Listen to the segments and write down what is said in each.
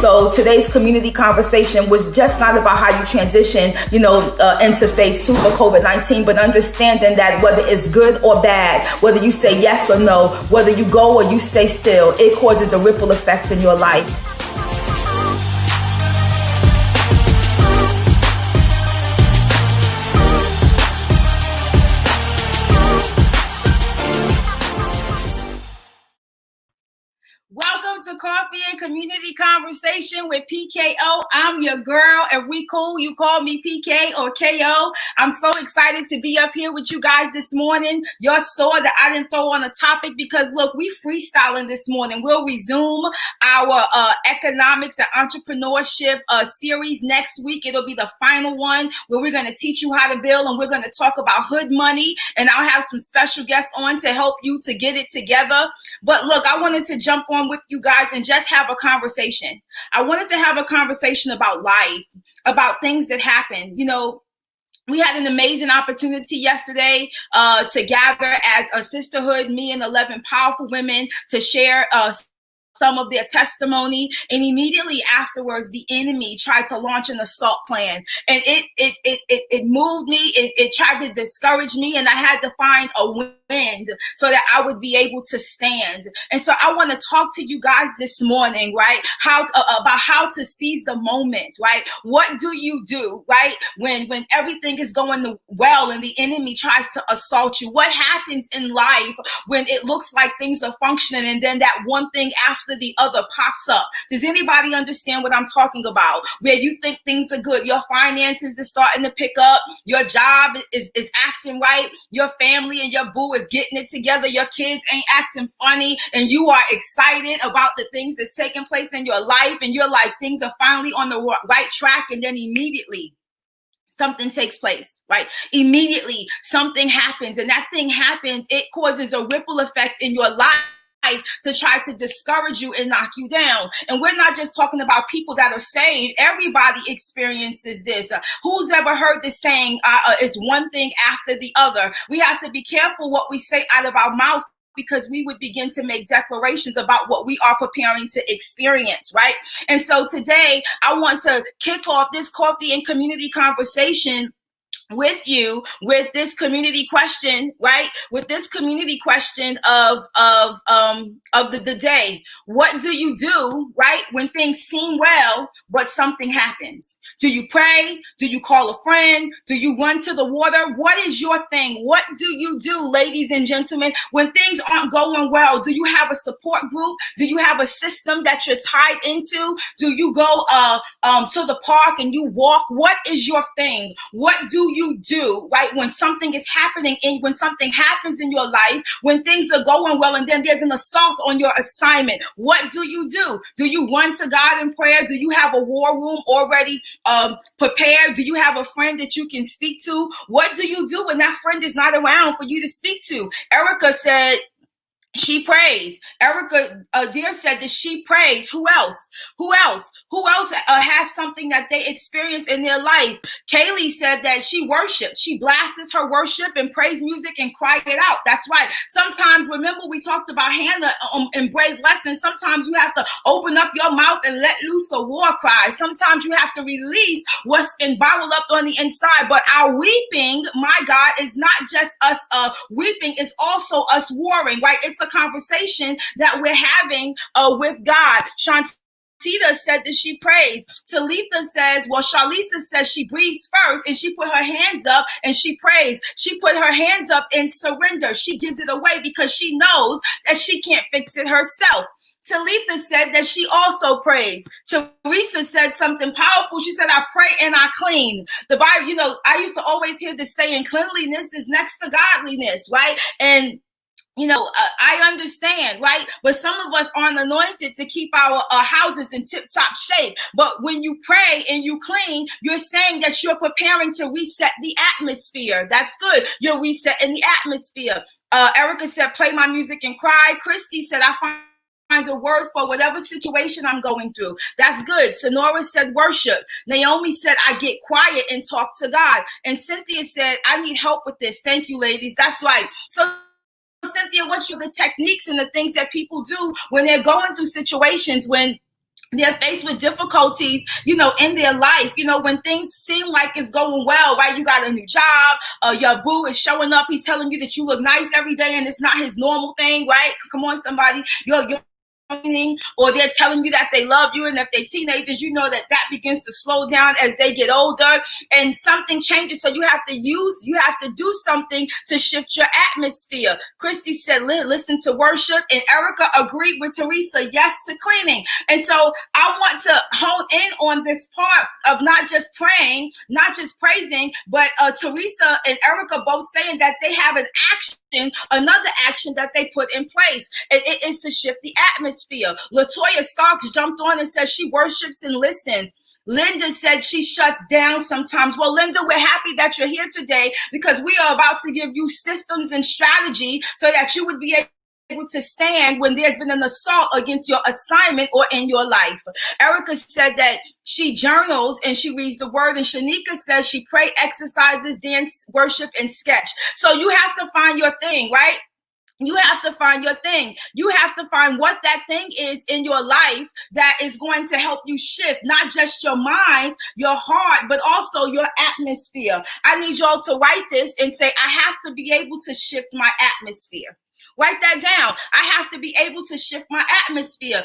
so today's community conversation was just not about how you transition, into phase 2 for COVID-19, but understanding that whether it's good or bad, whether you say yes or no, whether you go or you stay still, it causes a ripple effect in your life. Welcome to Coffee and Community Conversation with PKO. I'm your girl. If we cool, you call me PK or KO. I'm so excited to be up here with you guys this morning. Y'all saw that I didn't throw on a topic because, look, we freestyling this morning. We'll resume our economics and entrepreneurship series next week. It'll be the final one where we're going to teach you how to build, and we're going to talk about hood money, and I'll have some special guests on to help you to get it together. But look, I wanted to jump on with you guys and just have a conversation. I wanted to have a conversation about life, about things that happen. We had an amazing opportunity yesterday to gather as a sisterhood, me and 11 powerful women, to share some of their testimony, and immediately afterwards the enemy tried to launch an assault plan, and it moved me. It tried to discourage me, and I had to find a wind so that I would be able to stand. And so I want to talk to you guys this morning, right? About how to seize the moment, right? What do you do, right? When everything is going well and the enemy tries to assault you? What happens in life when it looks like things are functioning and then that one thing after the other pops up? Does anybody understand what I'm talking about? Where you think things are good, your finances is starting to pick up, your job is acting right, your family and your boo is getting it together, your kids ain't acting funny, and you are excited about the things that's taking place in your life, and you're like, things are finally on the right track, and then immediately something takes place, right? Immediately something happens, and that thing happens, it causes a ripple effect in your life to try to discourage you and knock you down. And we're not just talking about people that are saved. Everybody experiences this. Who's ever heard this saying, it's one thing after the other? We have to be careful what we say out of our mouth, because we would begin to make declarations about what we are preparing to experience, right? And so today I want to kick off this coffee and community conversation with you with this community question, right? With this community question of the day. What do you do, right, when things seem well, but something happens? Do you pray? Do you call a friend? Do you run to the water? What is your thing? What do you do, ladies and gentlemen, when things aren't going well? Do you have a support group? Do you have a system that you're tied into? Do you go to the park and you walk? What is your thing? What do you do, right, when something is happening, and when something happens in your life, when things are going well, and then there's an assault on your assignment? What do you do? Do you run to God in prayer? Do you have a war room already prepared? Do you have a friend that you can speak to? What do you do when that friend is not around for you to speak to? Erica said she prays. Erica Dear said that she prays. Who else? Who else has something that they experience in their life? Kaylee said that she worships. She blasts her worship and praise music and cry it out. That's right. Sometimes, remember we talked about Hannah in Brave Lessons. Sometimes you have to open up your mouth and let loose a war cry. Sometimes you have to release what's been bottled up on the inside. But our weeping, my God, is not just us weeping. It's also us warring, right? It's a conversation that we're having with God. Tita said that she prays. Talitha says, well, Shalisa says she breathes first, and she put her hands up and she prays. She put her hands up in surrender. She gives it away because she knows that she can't fix it herself. Talitha said that she also prays. Teresa said something powerful. She said, I pray and I clean. The Bible, I used to always hear this saying, cleanliness is next to godliness, right? And I understand, right? But some of us aren't anointed to keep our houses in tip-top shape. But when you pray and you clean, you're saying that you're preparing to reset the atmosphere. That's good. You're resetting the atmosphere. Erica said, play my music and cry. Christy said, I find a word for whatever situation I'm going through. That's good. Sonora said worship. Naomi said I get quiet and talk to God. And Cynthia said I need help with this. Thank you, ladies. That's right. So Cynthia, what's the techniques and the things that people do when they're going through situations when they're faced with difficulties, in their life, when things seem like it's going well, right? You got a new job, your boo is showing up, he's telling you that you look nice every day and it's not his normal thing, right? Come on, somebody. You're or they're telling you that they love you, and if they're teenagers, that begins to slow down as they get older and something changes. So you have to do something to shift your atmosphere. Christy said listen to worship, and Erica agreed with Teresa, yes to cleaning. And so I want to hone in on this part of not just praying, not just praising, but Teresa and Erica both saying that they have another action that they put in place. It is to shift the atmosphere. Latoya Starks jumped on and said she worships and listens. Linda said she shuts down sometimes. Well, Linda, we're happy that you're here today because we are about to give you systems and strategy so that you would be able to stand when there's been an assault against your assignment or in your life. Erica said that she journals and she reads the word, and Shanika says she pray, exercises, dance, worship, and sketch. So you have to find your thing, right? You have to find your thing. You have to find what that thing is in your life that is going to help you shift, not just your mind, your heart, but also your atmosphere. I need y'all to write this and say, I have to be able to shift my atmosphere. Write that down. I have to be able to shift my atmosphere.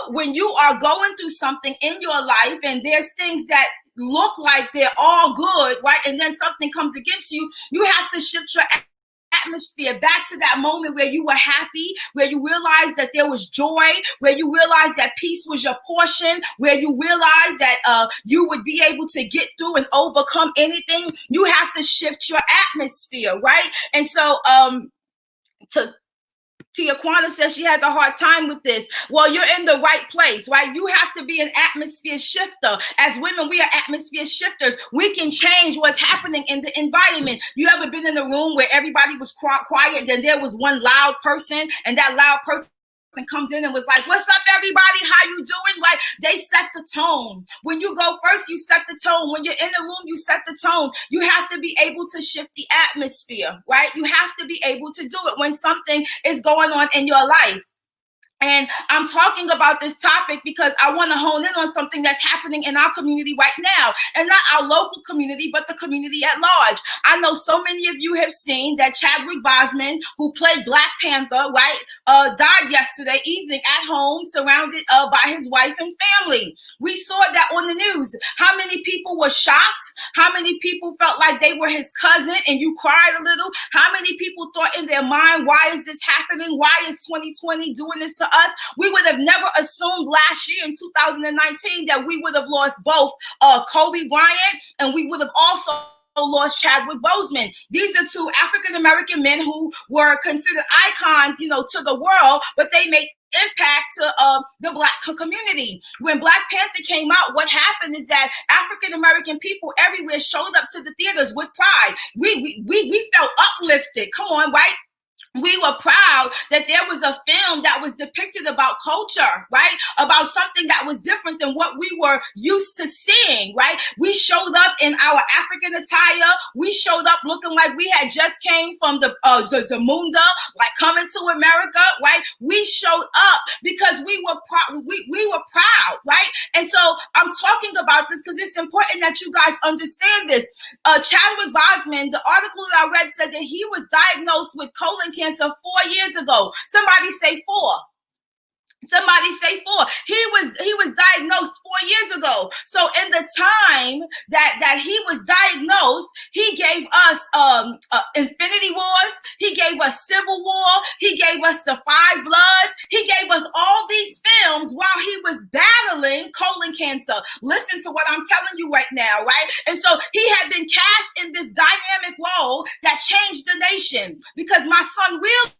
When you are going through something in your life and there's things that look like they're all good, right? And then something comes against you, you have to shift your atmosphere back to that moment where you were happy, where you realized that there was joy, where you realized that peace was your portion, where you realized that you would be able to get through and overcome anything. You have to shift your atmosphere, right? And so Tia Kwana says she has a hard time with this. Well, you're in the right place, right? You have to be an atmosphere shifter. As women, we are atmosphere shifters. We can change what's happening in the environment. You ever been in a room where everybody was quiet, then there was one loud person, and that loud person comes in and was like, what's up, everybody? How you doing? Like, they set the tone. When you go first, you set the tone. When you're in the room, you set the tone. You have to be able to shift the atmosphere, right? You have to be able to do it when something is going on in your life. And I'm talking about this topic because I want to hone in on something that's happening in our community right now, and not our local community, but the community at large. I know so many of you have seen that Chadwick Boseman, who played Black Panther, right, died yesterday evening at home, surrounded by his wife and family. We saw that on the news. How many people were shocked? How many people felt like they were his cousin and you cried a little? How many people thought in their mind, why is this happening? Why is 2020 doing this to us? We would have never assumed last year in 2019 that we would have lost both Kobe Bryant, and we would have also lost Chadwick Boseman. These are two African-American men who were considered icons, to the world, but they made impact to the Black community. When Black Panther came out, what happened is that African-American people everywhere showed up to the theaters with pride. We felt uplifted. Come on, right? We were proud that there was a film that was depicted about culture, right? About something that was different than what we were used to seeing, right? We showed up in our African attire. We showed up looking like we had just came from the Zamunda, like coming to America, right? We showed up because we were proud, right? And so I'm talking about this because it's important that you guys understand this. Chadwick Boseman, the article that I read said that he was diagnosed with colon cancer 4 years ago. Somebody say 4. Somebody say 4. He was diagnosed 4 years ago. So in the time that he was diagnosed, he gave us Infinity Wars. He gave us Civil War. He gave us The Five Bloods. He gave us all these films while he was battling colon cancer. Listen to what I'm telling you right now, right? And so he had been cast in this dynamic role that changed the nation, because my son realized,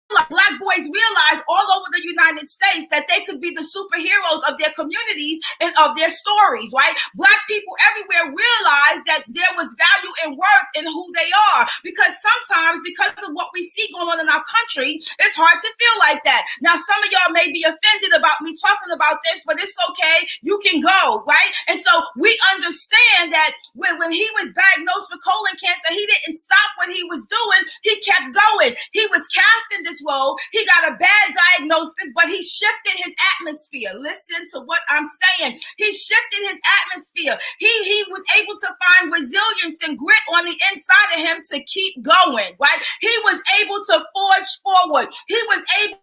Black boys realized all over the United States that they could be the superheroes of their communities and of their stories, right? Black people everywhere realized that there was value and worth in who they are, because sometimes, because of what we see going on in our country, it's hard to feel like that. Now, some of y'all may be offended about me talking about this, but it's okay. You can go, right? And so we understand that when he was diagnosed with colon cancer, he didn't stop what he was doing. He kept going. He was cast in this this role. He got a bad diagnosis, but he shifted his atmosphere. Listen to what I'm saying. He shifted his atmosphere. He was able to find resilience and grit on the inside of him to keep going, right? He was able to forge forward. He was able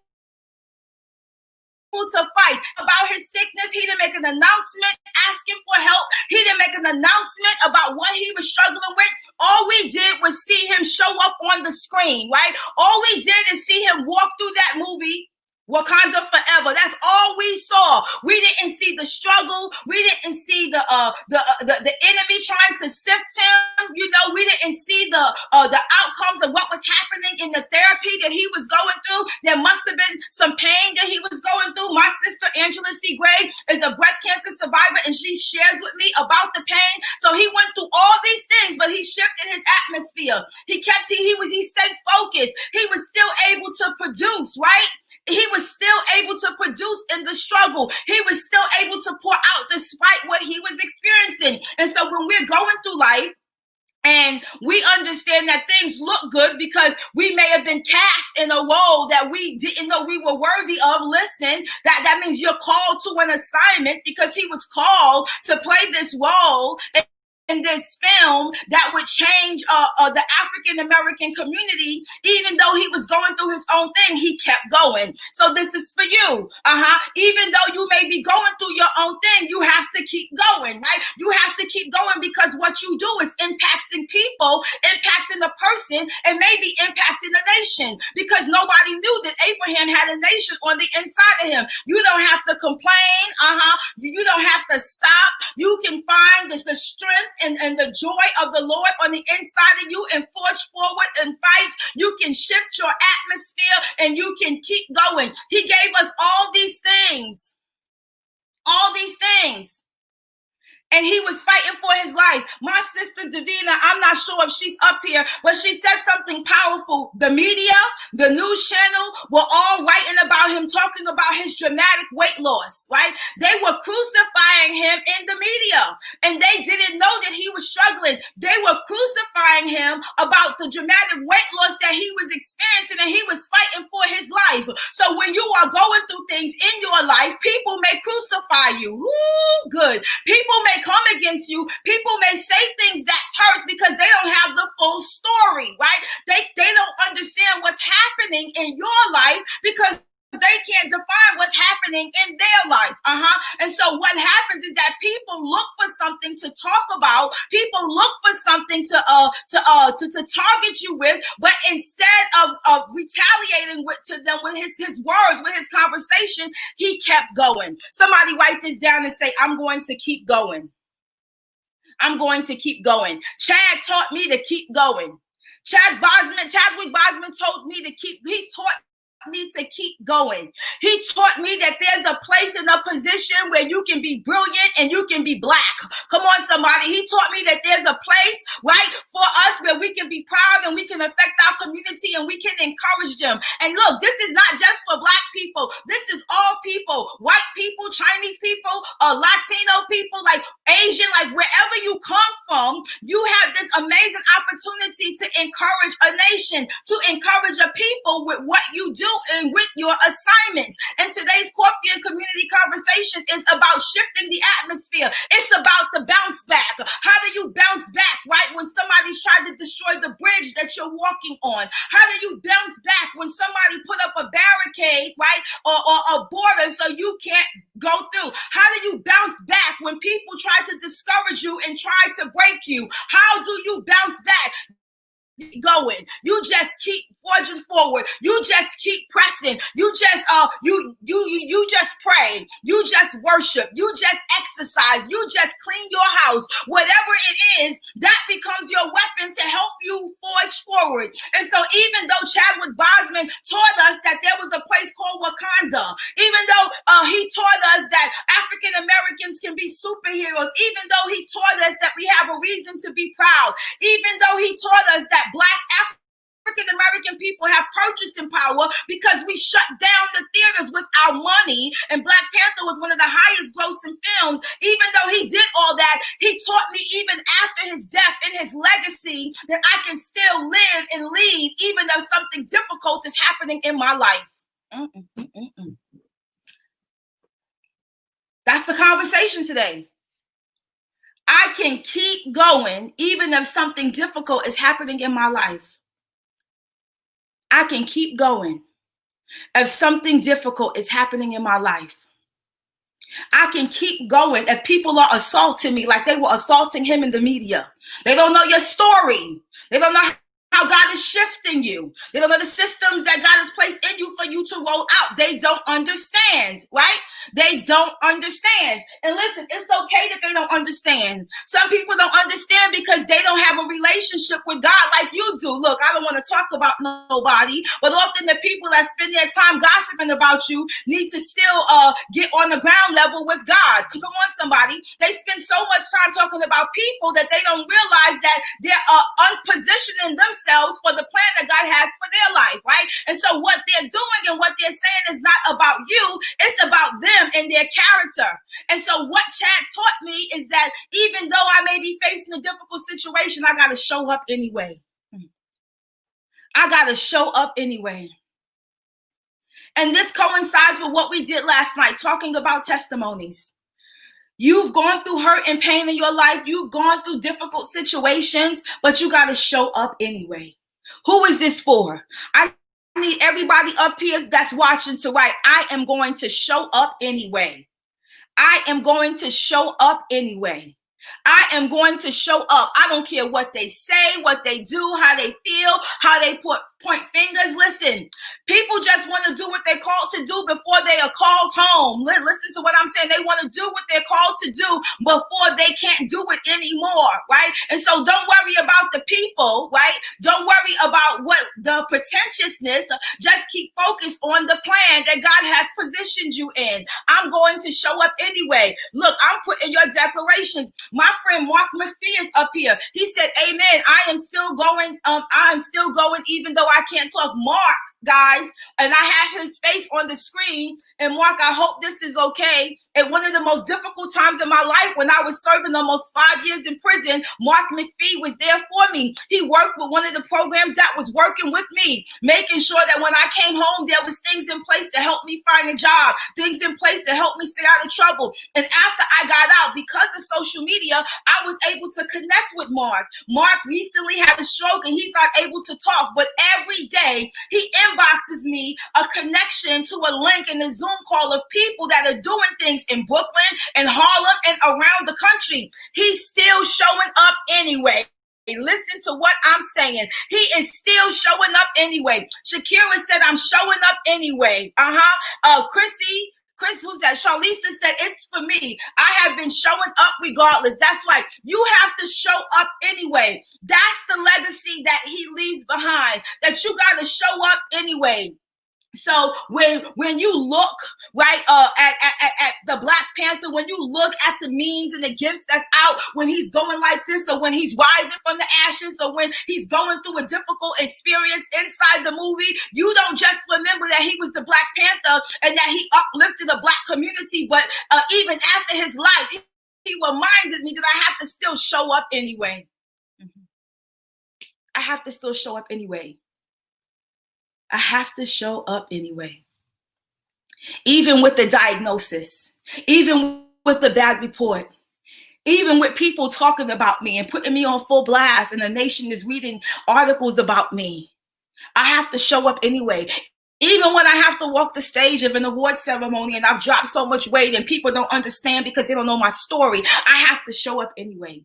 to fight about his sickness. He didn't make an announcement asking for help. He didn't make an announcement about what he was struggling with. All we did was see him show up on the screen, right? All we did is see him walk through that movie, Wakanda Forever. That's all we saw. We didn't see the struggle. We didn't see the enemy trying to sift him. You know, we didn't see the outcomes of what was happening in the therapy that he was going through. There must have been some pain that he was going through. My sister Angela C. Gray is a breast cancer survivor, and she shares with me about the pain. So he went through all these things, but he shifted his atmosphere. He stayed focused. He was still able to produce, right? He was still able to produce in the struggle. He was still able to pour out despite what he was experiencing. And so when we're going through life, and we understand that things look good because we may have been cast in a role that we didn't know we were worthy of. Listen, that means you're called to an assignment because he was called to play this role in this film that would change the African-American community. Even though he was going through his own thing, he kept going. So this is for you. Even though you may be going through your own thing, you have to keep going, right? You have to keep going because what you do is impacting people, impacting a person, and maybe impacting a nation, because nobody knew that Abraham had a nation on the inside of him. You don't have to complain. You don't have to stop. You can find the strength and the joy of the Lord on the inside of you and forge forward in fights. You can shift your atmosphere and you can keep going. He gave us all these things. All these things. And he was fighting for his life. My sister Davina, I'm not sure if she's up here, but she said something powerful. The media, the news channel were all writing about him, talking about his dramatic weight loss, right? They were crucifying him in the media, and they didn't know that he was struggling. They were crucifying him about the dramatic weight loss that he was experiencing, and he was fighting for his life. So when you are going through things in your life, people may crucify you. Ooh, good. People may come against you. People may say things that hurts because they don't have the full story, right? They don't understand what's happening in your life because they can't define what's happening in their life. And so what happens is that people look for something to talk about. People look for something to target you with, but instead of retaliating to them with his words, with his conversation, he kept going. Somebody write this down and say, I'm going to keep going. I'm going to keep going. Chad taught me to keep going. Chadwick Boseman told me he taught me to keep going. He taught me that there's a place and a position where you can be brilliant and you can be black. Come on, somebody. He taught me that there's a place, right, for us where we can be proud and we can affect our community and we can encourage them. And look, this is not just for black people. This is all people, white people, Chinese people, Latino people, like Asian, like wherever you come from, you have this amazing opportunity to encourage a nation, to encourage a people with what you do and with your assignments. And today's Coffee and Community Conversation is about shifting the atmosphere. It's about the bounce back. How do you bounce back, right, when somebody's trying to destroy the bridge that you're walking on? How do you bounce back when somebody put up a barricade, right, or a border so you can't go through? How do you bounce back when people try to discourage you and try to break you? How do you bounce back? Going. You just keep forging forward. You just keep pressing. You just you just pray. You just worship. You just exercise. You just clean your house. Whatever it is, that becomes your weapon to help you forge forward. And so even though Chadwick Boseman taught us that there was a place called Wakanda, even though he taught us that African Americans can be superheroes, even though he taught us that we have a reason to be proud, even though he taught us that Black African-American people have purchasing power because we shut down the theaters with our money. And Black Panther was one of the highest grossing films. Even though he did all that, he taught me even after his death and his legacy that I can still live and lead even though something difficult is happening in my life. That's the conversation today. I can keep going even if something difficult is happening in my life. I can keep going if something difficult is happening in my life. I can keep going if people are assaulting me like they were assaulting him in the media. They don't know your story. They don't know how God is shifting you. They don't know the systems that God has placed in you for you to roll out. They don't understand, right? They don't understand. And listen, it's okay that they don't understand. Some people don't understand because they don't have a relationship with God like you do. Look, I don't want to talk about nobody, but often the people that spend their time gossiping about you need to still get on the ground level with God. Come on, somebody. They spend so much time talking about people that they don't realize that they're unpositioning themselves for the plan that God has for their life, right? And so what they're doing and what they're saying is not about you, it's about them and their character. And so what Chad taught me is that even though I may be facing a difficult situation, I got to show up anyway. I got to show up anyway. And this coincides with what we did last night, talking about testimonies. You've gone through hurt and pain in your life. You've gone through difficult situations, but you got to show up anyway. Who is this for? I need everybody up here that's watching to write, I am going to show up anyway. I am going to show up anyway. I am going to show up. I don't care what they say, what they do, how they feel, how they point fingers. Listen, people just want to do what they're called to do before they are called home. Listen to what I'm saying. They want to do what they're called to do before they can't do it anymore, right? And so don't worry about the people, right? Don't worry about what the pretentiousness. Just keep focused on the plan that God has positioned you in. I'm going to show up anyway. Look, I'm putting your declaration. My friend Mark McPhee is up here. He said, amen. I am still going even though I can't talk. Mark, guys, and I have his face on the screen. And Mark, I hope this is okay. At one of the most difficult times in my life, when I was serving almost 5 years in prison, Mark McPhee was there for me. He worked with one of the programs that was working with me, making sure that when I came home, there was things in place to help me find a job, things in place to help me stay out of trouble. And after I got out, because of social media, I was able to connect with Mark. Mark recently had a stroke and he's not able to talk, but every day he inboxes me a connection to a link in the Zoom call of people that are doing things in Brooklyn and Harlem and around the country. He's still showing up anyway. Listen to what I'm saying. He is still showing up anyway. Shakira said, I'm showing up anyway. Chris, who's that? Charlisa said, it's for me. I have been showing up regardless. That's right. You have to show up anyway. That's the legacy that he leaves behind, that you got to show up anyway. So when you look right at the Black Panther, when you look at the memes and the gifts that's out, when he's going like this, or when he's rising from the ashes, or when he's going through a difficult experience inside the movie, you don't just remember that he was the Black Panther and that he uplifted the Black community, but even after his life, he reminded me that I have to still show up anyway. I have to still show up anyway. I have to show up anyway. Even with the diagnosis, even with the bad report, even with people talking about me and putting me on full blast and the nation is reading articles about me, I have to show up anyway. Even when I have to walk the stage of an award ceremony and I've dropped so much weight and people don't understand because they don't know my story, I have to show up anyway.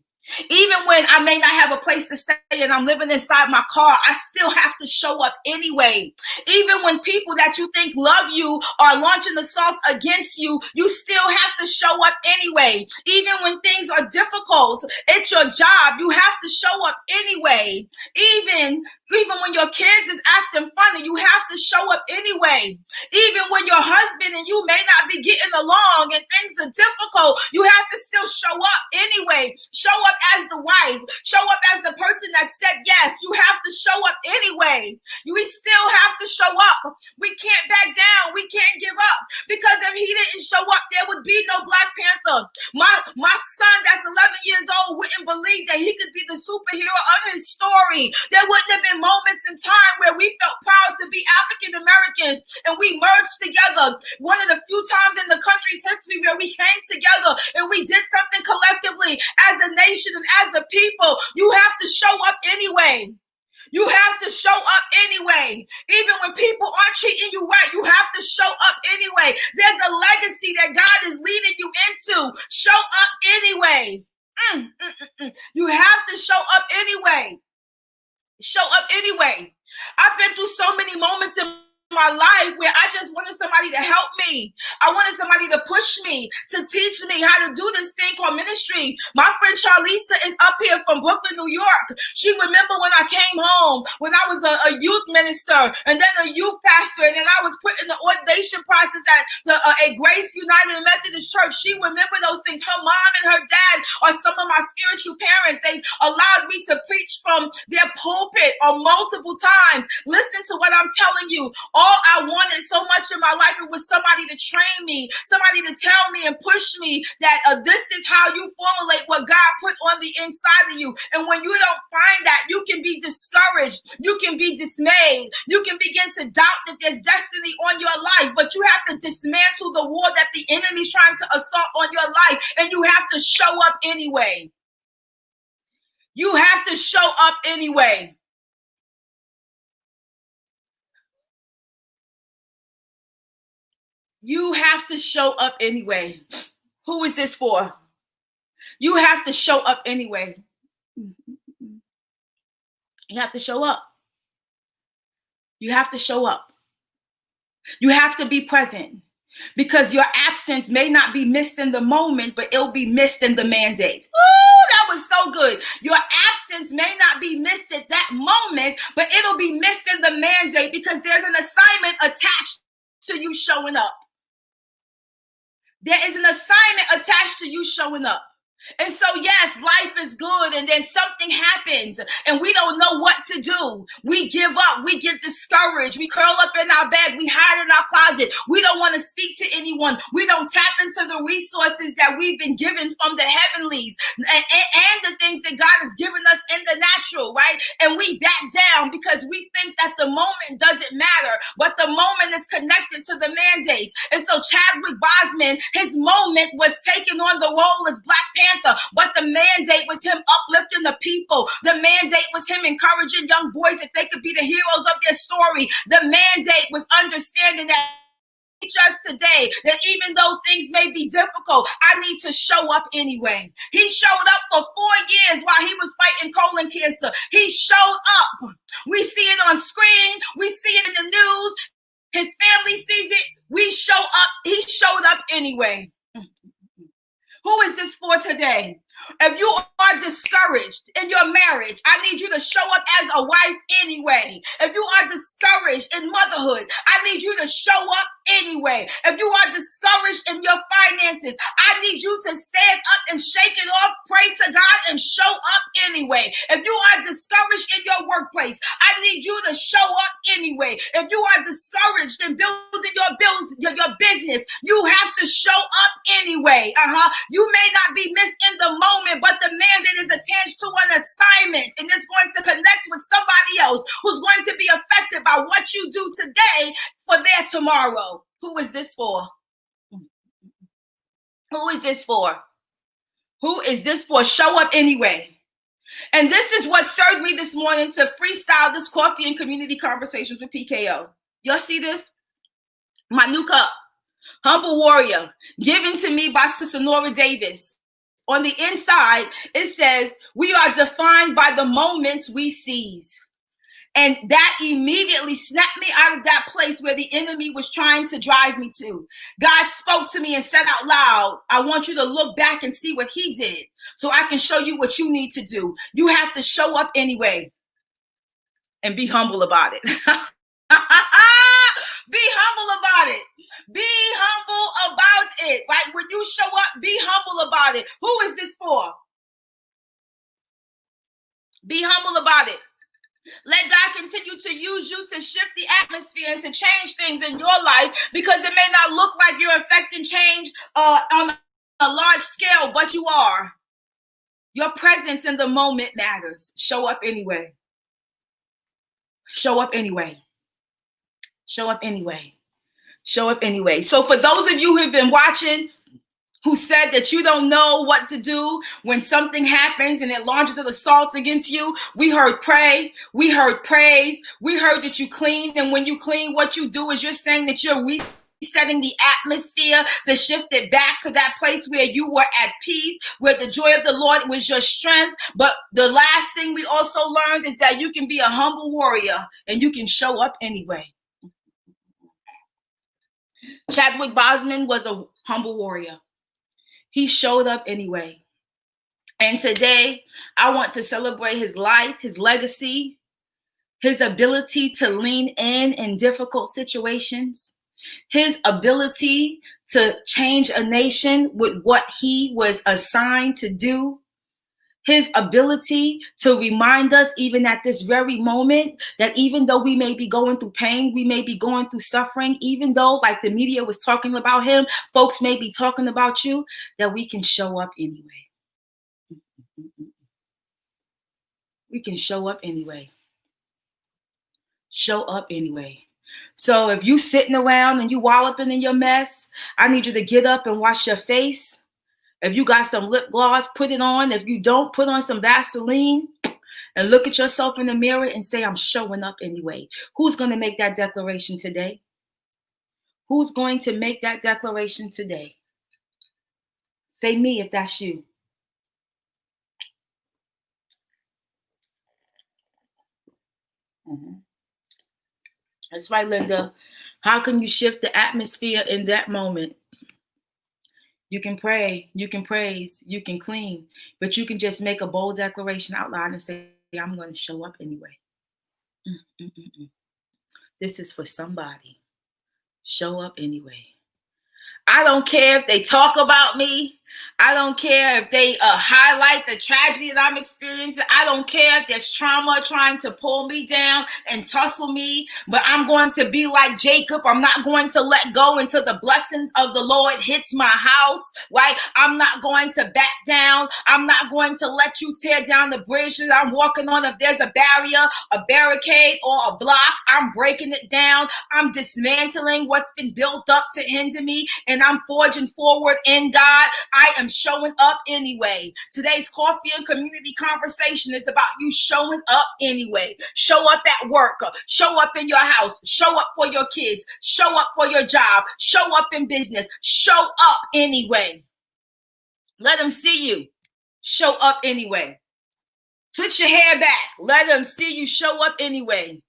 Even when I may not have a place to stay and I'm living inside my car, I still have to show up anyway. Even when people that you think love you are launching assaults against you, you still have to show up anyway. Even when things are difficult at your job, you have to show up anyway. Even Even when your kids is acting funny, you have to show up anyway. Even when your husband and you may not be getting along and things are difficult, you have to still show up anyway. Show up as the wife. Show up as the person that said yes. You have to show up anyway. We still have to show up. We can't back down. We can't give up. Because if he didn't show up, there would be no Black Panther. My son that's 11 years old wouldn't believe that he could be the superhero of his story. There wouldn't have been moments in time where we felt proud to be African Americans and we merged together. One of the few times in the country's history where we came together and we did something collectively as a nation and as a people. You have to show up anyway. You have to show up anyway. Even when people aren't treating you right, you have to show up anyway. There's a legacy that God is leading you into. Show up anyway. You have to show up anyway. Show up anyway. I've been through so many moments in my life where I just wanted somebody to help me. I wanted somebody to push me, to teach me how to do this thing called ministry. My friend Charlisa is up here from Brooklyn, New York. She remember when I came home, when I was a youth minister and then a youth pastor, and then I was put in the ordination process at a Grace United Methodist Church. She remember those things. Her mom and her dad are some of my spiritual parents. They allowed me to preach from their pulpit on multiple times. Listen to what I'm telling you. All I wanted so much in my life, it was somebody to train me, somebody to tell me and push me that this is how you formulate what God put on the inside of you. And when you don't find that, you can be discouraged. You can be dismayed. You can begin to doubt that there's destiny on your life. But you have to dismantle the war that the enemy's trying to assault on your life. And you have to show up anyway. You have to show up anyway. You have to show up anyway. Who is this for? You have to show up anyway. You have to show up. You have to show up. You have to be present because your absence may not be missed in the moment, but it'll be missed in the mandate. Ooh, that was so good. Your absence may not be missed at that moment, but it'll be missed in the mandate because there's an assignment attached to you showing up. There is an assignment attached to you showing up. And so, yes, life is good. And then something happens and we don't know what to do. We give up. We get discouraged. We curl up in our bed. We hide in our closet. We don't want to speak to anyone. We don't tap into the resources that we've been given from the heavenlies and the things that God has given us in the natural, right? And we back down because we think that the moment doesn't matter, but the moment is connected to the mandates. And so Chadwick Boseman, his moment was taking on the role as Black Panther. But the mandate was him uplifting the people. The mandate was him encouraging young boys that they could be the heroes of their story. The mandate was understanding that teach us today that even though things may be difficult, I need to show up anyway. He showed up for 4 years while he was fighting colon cancer. He showed up. We see it on screen. We see it in the news. His family sees it. We show up. He showed up anyway. Who is this for today? If you are discouraged in your marriage, I need you to show up as a wife anyway. If you are discouraged in motherhood, I need you to show up anyway. If you are discouraged in your finances, I need you to stand up and shake it off, pray to God, and show up anyway. If you are discouraged in your workplace, I need you to show up anyway. If you are discouraged in building your business, you have to show up anyway. You may not be missed in the moment, but the mandate is attached to an assignment, and it's going to connect with somebody else who's going to be affected by what you do today for their tomorrow. Who is this for? Who is this for? Who is this for? Show up anyway. And this is what stirred me this morning to freestyle this coffee and community conversations with PKO. Y'all see this? My new cup. Humble Warrior, given to me by Sister Nora Davis. On the inside, it says, we are defined by the moments we seize. And that immediately snapped me out of that place where the enemy was trying to drive me to. God spoke to me and said out loud, I want you to look back and see what he did so I can show you what you need to do. You have to show up anyway. and be humble about it. Be humble about it. Be humble about it. Right? When you show up, be humble about it. Who is this for? Be humble about it. Let God continue to use you to shift the atmosphere and to change things in your life, because it may not look like you're affecting change on a large scale, but you are. Your presence in the moment matters. Show up anyway. Show up anyway. Show up anyway. Show up anyway. So for those of you who've been watching, who said that you don't know what to do when something happens and it launches an assault against you, we heard pray, we heard praise, we heard that you clean. And when you clean, what you do is you're saying that you're resetting the atmosphere to shift it back to that place where you were at peace, where the joy of the Lord was your strength. But the last thing we also learned is that you can be a humble warrior and you can show up anyway. Chadwick Boseman was a humble warrior. He showed up anyway. And today, I want to celebrate his life, his legacy, his ability to lean in difficult situations, his ability to change a nation with what he was assigned to do, his ability to remind us even at this very moment that even though we may be going through pain, we may be going through suffering, even though like the media was talking about him, folks may be talking about you, that we can show up anyway. We can show up anyway. Show up anyway. So if you sitting around and you walloping in your mess, I need you to get up and wash your face. If you got some lip gloss, put it on. If you don't, put on some Vaseline and look at yourself in the mirror and say, I'm showing up anyway. Who's going to make that declaration today? Who's going to make that declaration today? Say me if that's you. Mm-hmm. That's right, Linda. How can you shift the atmosphere in that moment? You can pray, you can praise, you can clean, but you can just make a bold declaration out loud and say, I'm going to show up anyway. This is for somebody. Show up anyway. I don't care if they talk about me. I don't care if they highlight the tragedy that I'm experiencing. I don't care if there's trauma trying to pull me down and tussle me, but I'm going to be like Jacob. I'm not going to let go until the blessings of the Lord hits my house, right? I'm not going to back down. I'm not going to let you tear down the bridge that I'm walking on. If there's a barrier, a barricade, or a block, I'm breaking it down. I'm dismantling what's been built up to hinder me, and I'm forging forward in God. I am showing up anyway. Today's coffee and community conversation is about you showing up anyway. Show up at work. Show up in your house. Show up for your kids. Show up for your job. Show up in business. Show up anyway. Let them see you. Show up anyway. Twitch your hair back. Let them see you show up anyway.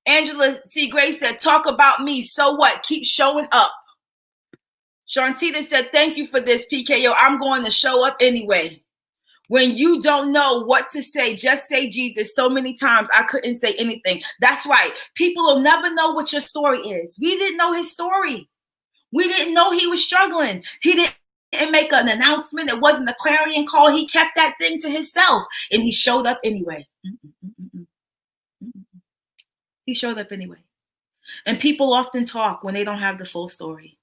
Angela C. Grace said, talk about me. So what? Keep showing up. Shantita said, thank you for this, PKO. I'm going to show up anyway. When you don't know what to say, just say Jesus. So many times I couldn't say anything. That's right. People will never know what your story is. We didn't know his story. We didn't know he was struggling. He didn't make an announcement. It wasn't a clarion call. He kept that thing to himself, and he showed up anyway. He showed up anyway. And people often talk when they don't have the full story.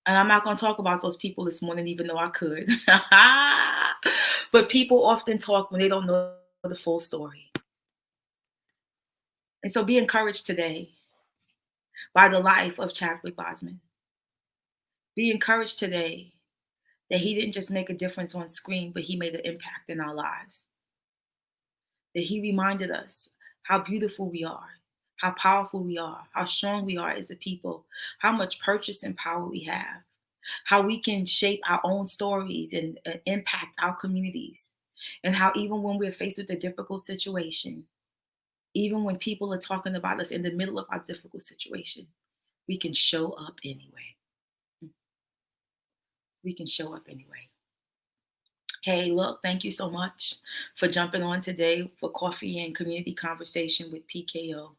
And I'm not going to talk about those people this morning, even though I could. But people often talk when they don't know the full story. And so be encouraged today by the life of Chadwick Boseman. Be encouraged today that he didn't just make a difference on screen, but he made an impact in our lives. That he reminded us how beautiful we are, how powerful we are, how strong we are as a people, how much purchasing power we have, how we can shape our own stories and impact our communities, and how even when we're faced with a difficult situation, even when people are talking about us in the middle of our difficult situation, we can show up anyway. We can show up anyway. Hey, look, thank you so much for jumping on today for Coffee and Community Conversation with PKO.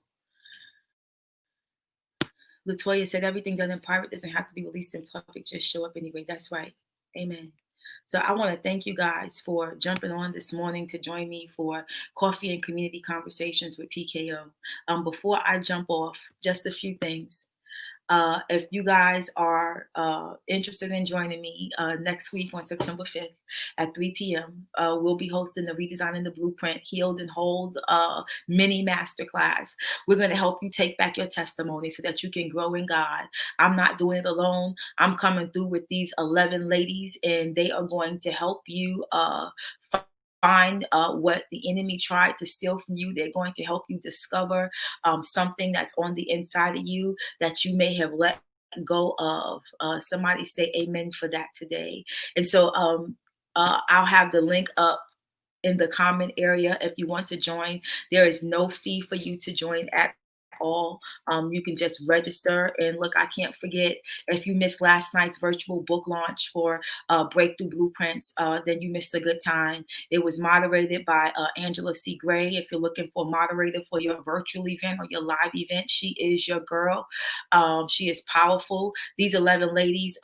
Latoya said everything done in private doesn't have to be released in public. Just show up anyway. That's right. Amen. So I want to thank you guys for jumping on this morning to join me for Coffee and Community Conversations with PKO. Before I jump off, just a few things. If you guys are interested in joining me next week on September 5th at 3 p.m., we'll be hosting the Redesigning the Blueprint Healed and Hold mini masterclass. We're going to help you take back your testimony so that you can grow in God. I'm not doing it alone. I'm coming through with these 11 ladies, and they are going to help you find what the enemy tried to steal from you. They're going to help you discover something that's on the inside of you that you may have let go of. Somebody say amen for that today. And so I'll have the link up in the comment area if you want to join. There is no fee for you to join at all. You can just register. And look, I can't forget, if you missed last night's virtual book launch for Breakthrough Blueprints, then you missed a good time. It was moderated by Angela C. Gray. If you're looking for a moderator for your virtual event or your live event, she is your girl. She is powerful. These 11 ladies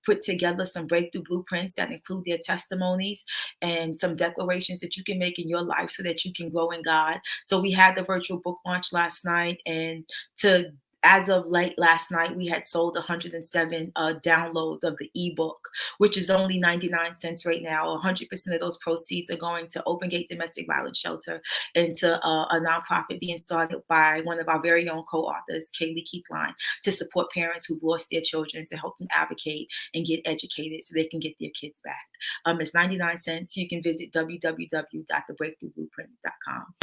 put together some breakthrough blueprints that include their testimonies and some declarations that you can make in your life so that you can grow in God. So we had the virtual book launch last night, and as of late last night, we had sold 107 downloads of the ebook, which is only 99 cents right now. 100% of those proceeds are going to Open Gate Domestic Violence Shelter and to a nonprofit being started by one of our very own co-authors, Kaylee Keithline, to support parents who've lost their children, to help them advocate and get educated so they can get their kids back. It's 99 cents. You can visit www.thebreakthroughblueprint.com.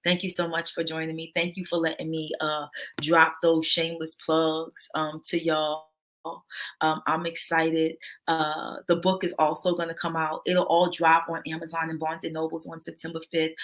Thank you so much for joining me. Thank you for letting me drop those shameless plugs to y'all. I'm excited. The book is also going to come out. It'll all drop on Amazon and Barnes & Nobles on September 5th.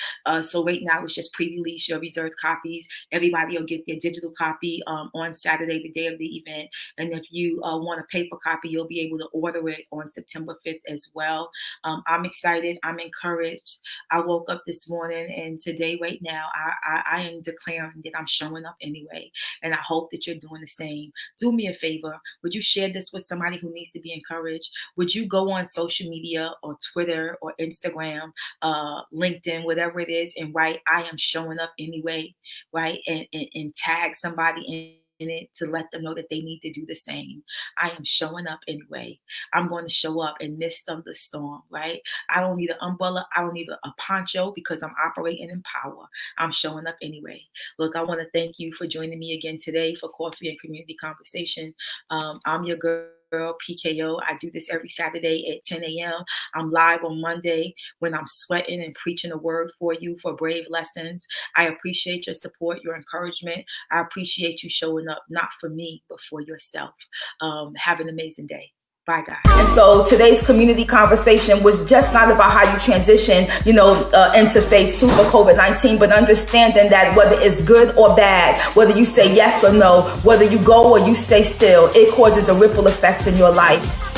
So right now it's just pre-release your reserved copies. Everybody will get their digital copy on Saturday, the day of the event. And if you want a paper copy, you'll be able to order it on September 5th as well. I'm excited. I'm encouraged. I woke up this morning, and today, right now, I am declaring that I'm showing up anyway. And I hope that you're doing the same. Do me a favor. Would you share this with somebody who needs to be encouraged? Would you go on social media or Twitter or Instagram, LinkedIn, whatever it is, and write, I am showing up anyway, right? And tag somebody in it to let them know that they need to do the same. I am showing up anyway. I'm going to show up in midst of the storm, right? I don't need an umbrella. I don't need a poncho because I'm operating in power. I'm showing up anyway. Look, I want to thank you for joining me again today for Coffee and Community Conversation. I'm your girl, PKO. I do this every Saturday at 10 a.m. I'm live on Monday when I'm sweating and preaching a word for you for brave lessons. I appreciate your support, your encouragement. I appreciate you showing up, not for me, but for yourself. Have an amazing day. Bye, guys. And so today's community conversation was just not about how you transition, into phase 2 for COVID-19, but understanding that whether it's good or bad, whether you say yes or no, whether you go or you stay still, it causes a ripple effect in your life.